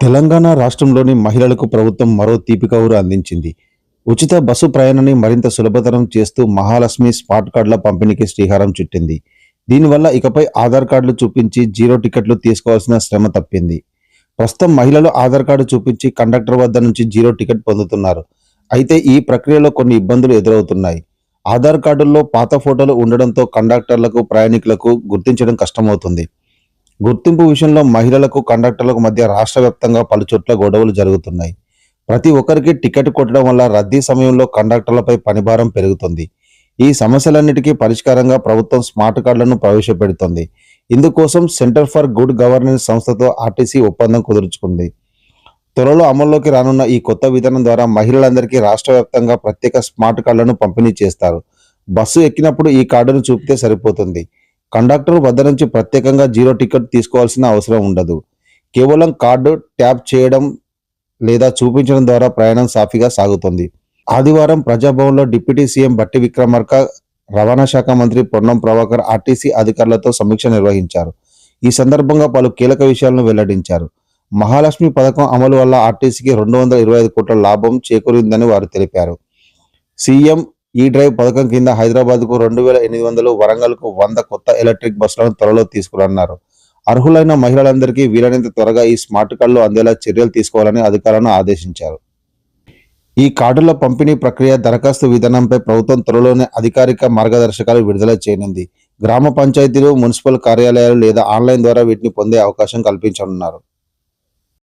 తెలంగాణ రాష్ట్రంలోని మహిళలకు ప్రభుత్వం మరో తీపి కబురు అందించింది. ఉచిత బస్సు ప్రయాణాన్ని మరింత సులభతరం చేస్తూ మహాలక్ష్మి స్మార్ట్ కార్డుల పంపిణీకి శ్రీకారం చుట్టింది. దీనివల్ల ఇకపై ఆధార్ కార్డులు చూపించి జీరో టికెట్లు తీసుకోవాల్సిన శ్రమ తప్పింది. ప్రస్తుతం మహిళలు ఆధార్ కార్డు చూపించి కండక్టర్ వద్ద నుంచి జీరో టికెట్ పొందుతున్నారు. అయితే ఈ ప్రక్రియలో కొన్ని ఇబ్బందులు ఎదురవుతున్నాయి. ఆధార్ కార్డుల్లో పాత ఫోటోలు ఉండడంతో కండక్టర్లకు, ప్రయాణికులకు గుర్తించడం కష్టమవుతుంది. గుర్తింపు విషయంలో మహిళలకు, కండక్టర్లకు మధ్య రాష్ట్ర వ్యాప్తంగా పలుచోట్ల గొడవలు జరుగుతున్నాయి. ప్రతి ఒక్కరికి టికెట్ కొట్టడం వల్ల రద్దీ సమయంలో కండక్టర్లపై పనిభారం పెరుగుతుంది. ఈ సమస్యలన్నిటికీ పరిష్కారంగా ప్రభుత్వం స్మార్ట్ కార్డులను ప్రవేశపెడుతోంది. ఇందుకోసం సెంటర్ ఫర్ గుడ్ గవర్నెన్స్ సంస్థతో ఆర్టీసీ ఒప్పందం కుదుర్చుకుంది. త్వరలో అమల్లోకి రానున్న ఈ కొత్త విధానం ద్వారా మహిళలందరికీ రాష్ట్ర వ్యాప్తంగా ప్రత్యేక స్మార్ట్ కార్డులను పంపిణీ చేస్తారు. బస్సు ఎక్కినప్పుడు ఈ కార్డును చూపితే సరిపోతుంది. కండక్టర్ వద్ద నుంచి ప్రత్యేకంగా జీరో టికెట్ తీసుకోవాల్సిన అవసరం ఉండదు. కేవలం కార్డు ట్యాప్ చేయడం లేదా చూపించడం ద్వారా ప్రయాణం సాఫీగా సాగుతుంది. ఆదివారం ప్రజాభవన్లో డిప్యూటీ సీఎం బట్టి విక్రమార్క, రవాణా శాఖ మంత్రి పొన్నం ప్రభాకర్ ఆర్టీసీ అధికారులతో సమీక్ష నిర్వహించారు. ఈ సందర్భంగా పలు కీలక విషయాలను వెల్లడించారు. మహాలక్ష్మి పథకం అమలు వల్ల ఆర్టీసీకి 225 కోట్ల లాభం చేకూరిందని వారు తెలిపారు. సీఎం ఈ డ్రైవ్ పథకం కింద హైదరాబాద్కు 2800, వరంగల్కు 100 కొత్త ఎలక్ట్రిక్ బస్సులను త్వరలో తీసుకురన్నారు. అర్హులైన మహిళలందరికీ వీలైనంత త్వరగా ఈ స్మార్ట్ కార్డులు అందేలా చర్యలు తీసుకోవాలని అధికారులను ఆదేశించారు. ఈ కార్డుల పంపిణీ ప్రక్రియ, దరఖాస్తు విధానంపై ప్రభుత్వం త్వరలోనే అధికారిక మార్గదర్శకాలు విడుదల చేయనుంది. గ్రామ పంచాయతీలు, మున్సిపల్ కార్యాలయాలు లేదా ఆన్లైన్ ద్వారా వీటిని పొందే అవకాశం కల్పించనున్నారు.